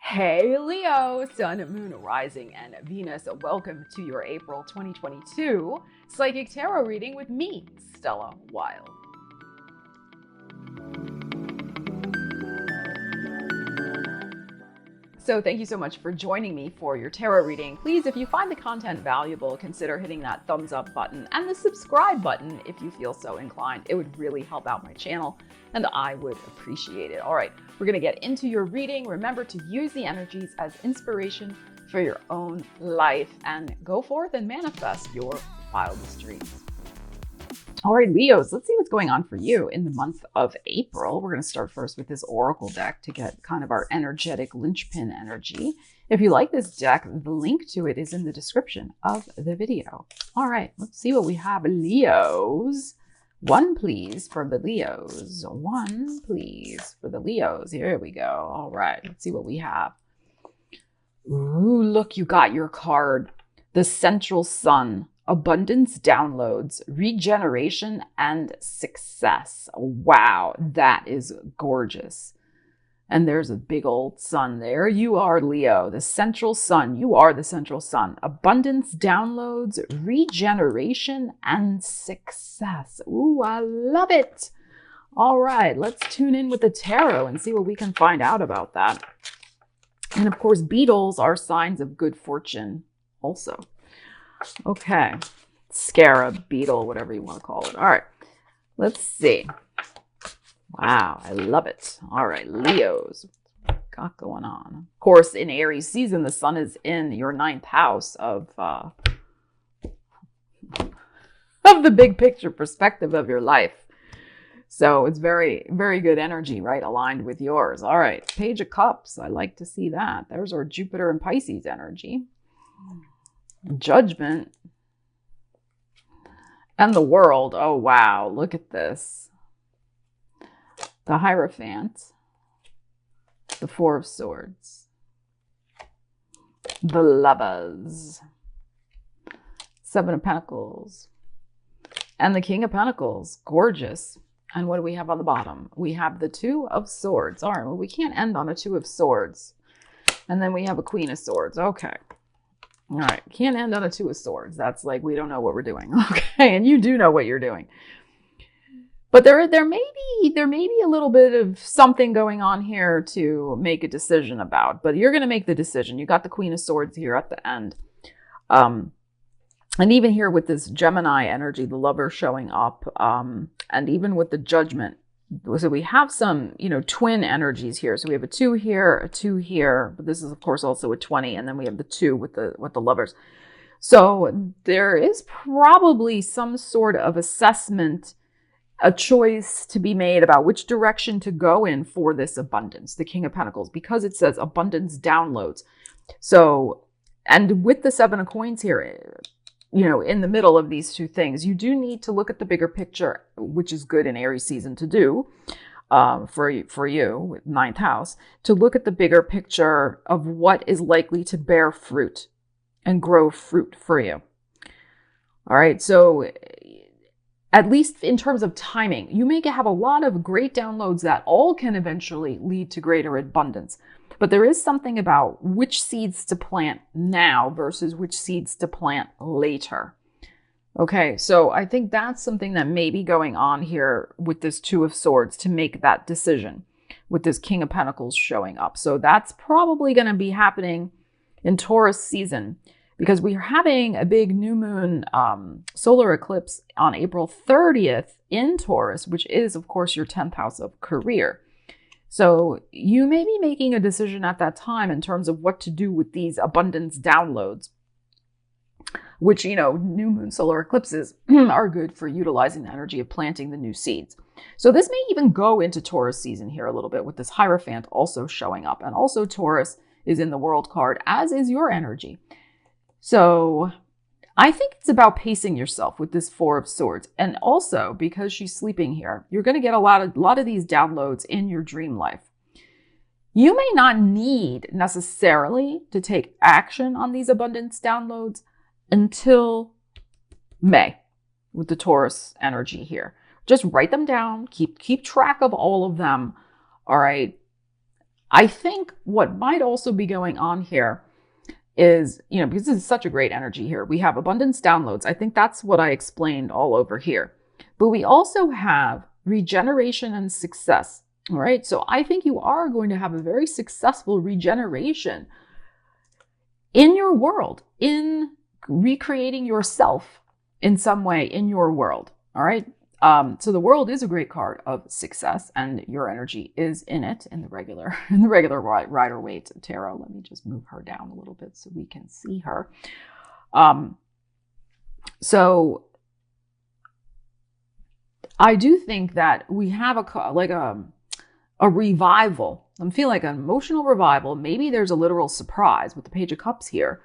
Hey Leo, Sun, Moon, Rising, and Venus. Welcome to your April 2022 Psychic Tarot reading with me, Stella Wilde. So thank you so much for joining me for your tarot reading. Please, if you find the content valuable, consider hitting that thumbs up button and the subscribe button if you feel so inclined. It would really help out my channel and I would appreciate it. All right, we're going to get into your reading. Remember to use the energies as inspiration for your own life and go forth and manifest your wildest dreams. All right, Leos, let's see what's going on for you in the month of April. We're going to start first with this Oracle deck to get kind of our energetic linchpin energy. If you like this deck, the link to it is in the description of the video. All right, let's see what we have, Leos. One, please, for the Leos. One, please, for the Leos. Here we go. All right, let's see what we have. Ooh, look, you got your card. The Central Sun. Abundance, downloads, regeneration, and success. Wow, that is gorgeous. And there's a big old sun there. You are Leo, the Central Sun. You are the Central Sun. Abundance, downloads, regeneration, and success. Ooh, I love it. All right, let's tune in with the tarot and see what we can find out about that. And of course, beetles are signs of good fortune also. Okay, scarab, beetle, whatever you want to call it. All right, let's see. Wow, I love it. All right, Leos, what's got going on? Of course, in Aries season, the sun is in your 9th house of the big picture perspective of your life. So it's very, very good energy, right? Aligned with yours. All right, Page of Cups. I like to see that. There's our Jupiter and Pisces energy. Judgment and the World. Oh, wow. Look at this. The Hierophant, the Four of Swords, the Lovers, Seven of Pentacles, and the King of Pentacles. Gorgeous. And what do we have on the bottom? We have the Two of Swords. All right, well, we can't end on a Two of Swords. And then we have a Queen of Swords. Okay. All right, can't end on a Two of Swords. That's like, we don't know what we're doing. Okay, and you do know what you're doing. But there may be a little bit of something going on here to make a decision about. But you're going to make the decision. You got the Queen of Swords here at the end. And even here with this Gemini energy, the Lover showing up, and even with the Judgment. So we have some, twin energies here. So we have a 2 here, a 2 here, but this is of course also a 20. And then we have the 2 with the Lovers. So there is probably some sort of assessment, a choice to be made about which direction to go in for this abundance, the King of Pentacles, because it says abundance downloads. So, and with the 7 of Coins here, in the middle of these two things, you do need to look at the bigger picture, which is good in Aries season to do for you with 9th house, to look at the bigger picture of what is likely to bear fruit and grow fruit for you. All right. So at least in terms of timing, you may have a lot of great downloads that all can eventually lead to greater abundance. But there is something about which seeds to plant now versus which seeds to plant later. Okay, so I think that's something that may be going on here with this Two of Swords to make that decision with this King of Pentacles showing up. So that's probably going to be happening in Taurus season because we are having a big new moon solar eclipse on April 30th in Taurus, which is, of course, your 10th house of career. So you may be making a decision at that time in terms of what to do with these abundance downloads, which, new moon solar eclipses are good for utilizing the energy of planting the new seeds. So this may even go into Taurus season here a little bit with this Hierophant also showing up. And also Taurus is in the World card, as is your energy. So I think it's about pacing yourself with this Four of Swords. And also, because she's sleeping here, you're going to get a lot of these downloads in your dream life. You may not need necessarily to take action on these abundance downloads until May with the Taurus energy here. Just write them down. Keep track of all of them. All right. I think what might also be going on here is, because this is such a great energy here, we have abundance downloads. I think that's what I explained all over here. But we also have regeneration and success. All right. So I think you are going to have a very successful regeneration in your world, in recreating yourself in some way in your world. All right. So the world is a great card of success, and your energy is in it in the regular Rider-Waite tarot. Let me just move her down a little bit so we can see her. So I do think that we have a revival. I'm feeling like an emotional revival. Maybe there's a literal surprise with the Page of Cups here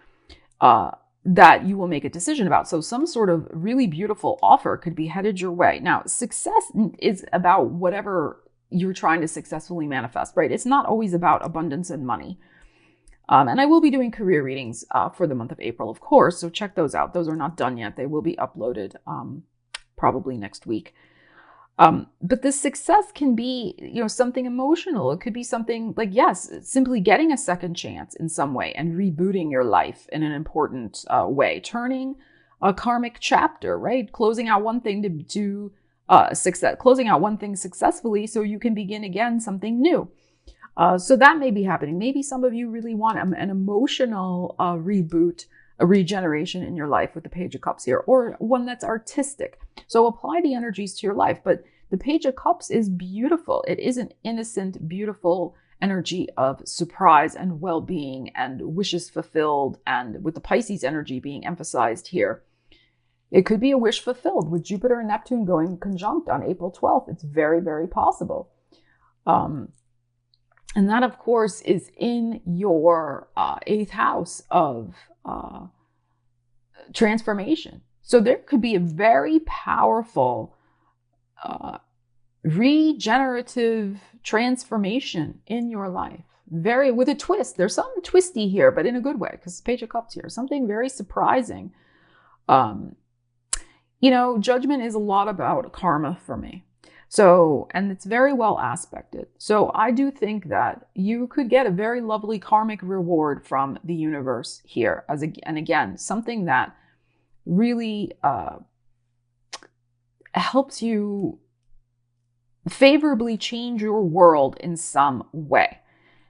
that you will make a decision about. So some sort of really beautiful offer could be headed your way. Now, success is about whatever you're trying to successfully manifest, right? It's not always about abundance and money. And I will be doing career readings for the month of April, of course. So check those out. Those are not done yet. They will be uploaded probably next week. But the success can be, something emotional. It could be something like, yes, simply getting a second chance in some way and rebooting your life in an important way, turning a karmic chapter, right? Closing out one thing to success, closing out one thing successfully so you can begin again something new. So that may be happening. Maybe some of you really want an emotional reboot, a regeneration in your life with the Page of Cups here, or one that's artistic. So apply the energies to your life. But the Page of Cups is beautiful. It is an innocent, beautiful energy of surprise and well-being and wishes fulfilled. And with the Pisces energy being emphasized here, it could be a wish fulfilled with Jupiter and Neptune going conjunct on April 12th. It's very, very possible. And that, of course, is in your 8th house of transformation. So there could be a very powerful regenerative transformation in your life. Very, with a twist. There's something twisty here, but in a good way, because Page of Cups here. Something very surprising. Judgment is a lot about karma for me. So, and it's very well aspected. So I do think that you could get a very lovely karmic reward from the universe here. And again, something that really helps you favorably change your world in some way.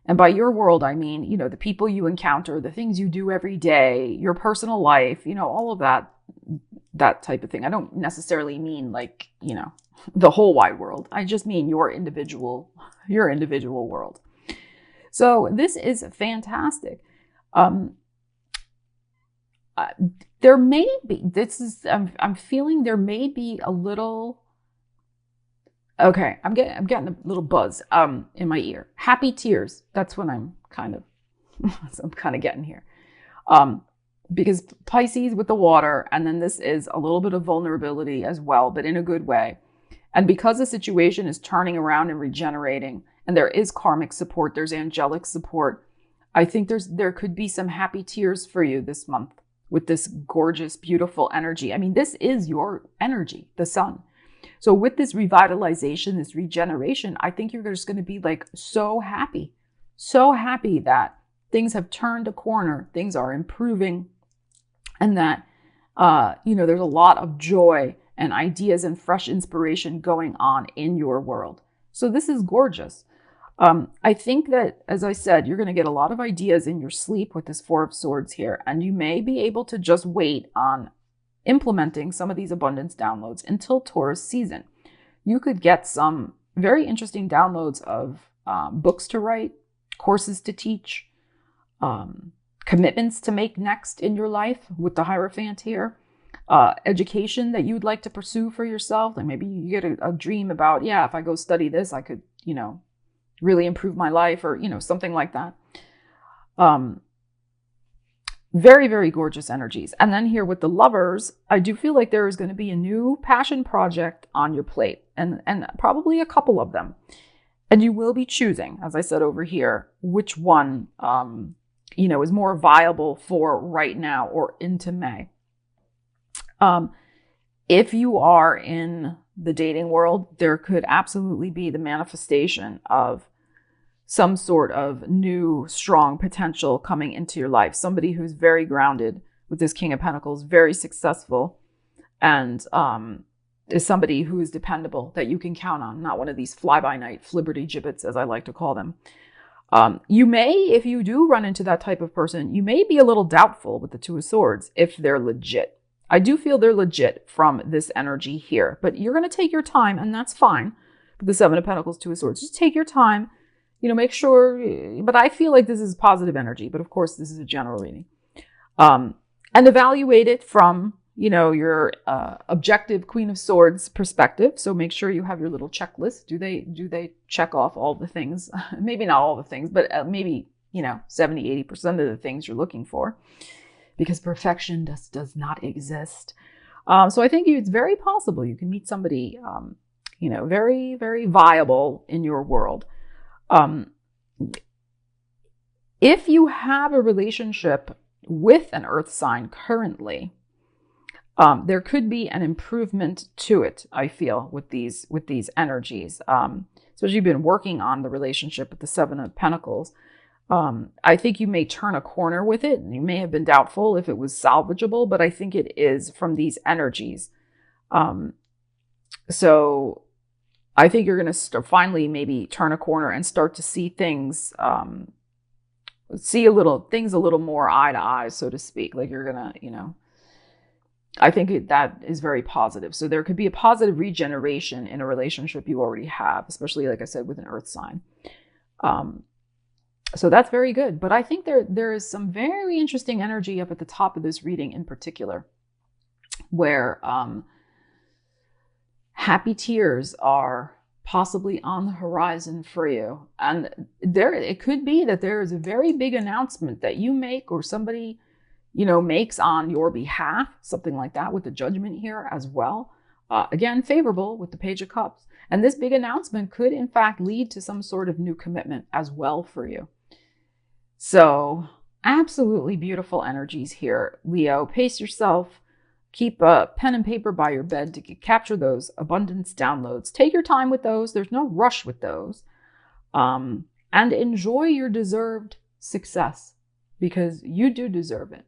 And by your world, I mean, the people you encounter, the things you do every day, your personal life, all of that type of thing. I don't necessarily mean the whole wide world. I just mean your individual world. So this is fantastic. There may be, I'm feeling there may be a little, okay, I'm getting a little buzz in my ear. Happy tears. That's what I'm kind of getting here. Because Pisces with the water, and then this is a little bit of vulnerability as well, but in a good way. And because the situation is turning around and regenerating, and there is karmic support, there's angelic support, I think there could be some happy tears for you this month with this gorgeous, beautiful energy. I mean, this is your energy, the sun. So with this revitalization, this regeneration, I think you're just going to be so happy that things have turned a corner, things are improving, and that, there's a lot of joy and ideas and fresh inspiration going on in your world. So this is gorgeous. I think that, as I said, you're going to get a lot of ideas in your sleep with this Four of Swords here, and you may be able to just wait on implementing some of these abundance downloads until Taurus season. You could get some very interesting downloads of books to write, courses to teach, commitments to make next in your life with the Hierophant here. Education that you'd like to pursue for yourself. Like maybe you get a dream about, if I go study this, I could, really improve my life, or, something like that. Very, very gorgeous energies. And then here with the Lovers, I do feel like there is going to be a new passion project on your plate, and probably a couple of them. And you will be choosing, as I said over here, which one, is more viable for right now or into May. If you are in the dating world, there could absolutely be the manifestation of some sort of new, strong potential coming into your life. Somebody who's very grounded with this King of Pentacles, very successful, and is somebody who is dependable, that you can count on, not one of these fly-by-night flibberty gibbets, as I like to call them. You may, if you do run into that type of person, you may be a little doubtful with the Two of Swords if they're legit. I do feel they're legit from this energy here, but you're going to take your time, and that's fine. With the Seven of Pentacles, Two of Swords, just take your time, make sure, but I feel like this is positive energy, but of course this is a general reading. And evaluate it from, your objective Queen of Swords perspective. So make sure you have your little checklist. Do they check off all the things? Maybe not all the things, but maybe, 70, 80% of the things you're looking for, because perfection does not exist. So I think it's very possible you can meet somebody, very, very viable in your world. If you have a relationship with an earth sign currently, there could be an improvement to it, I feel, with these energies. Especially you've been working on the relationship with the Seven of Pentacles. I think you may turn a corner with it. You may have been doubtful if it was salvageable, but I think it is from these energies. So I think you're going to finally maybe turn a corner and start to see things, things a little more eye to eye, so to speak. Like you're going to, I think that is very positive. So there could be a positive regeneration in a relationship you already have, especially, like I said, with an earth sign. So that's very good. But I think there is some very interesting energy up at the top of this reading in particular, where happy tears are possibly on the horizon for you. And it could be that there is a very big announcement that you make, or somebody, makes on your behalf, something like that, with the Judgment here as well. Again, favorable with the Page of Cups. And this big announcement could, in fact, lead to some sort of new commitment as well for you. So absolutely beautiful energies here, Leo. Pace yourself. Keep a pen and paper by your bed to capture those abundance downloads. Take your time with those. There's no rush with those. And enjoy your deserved success, because you do deserve it.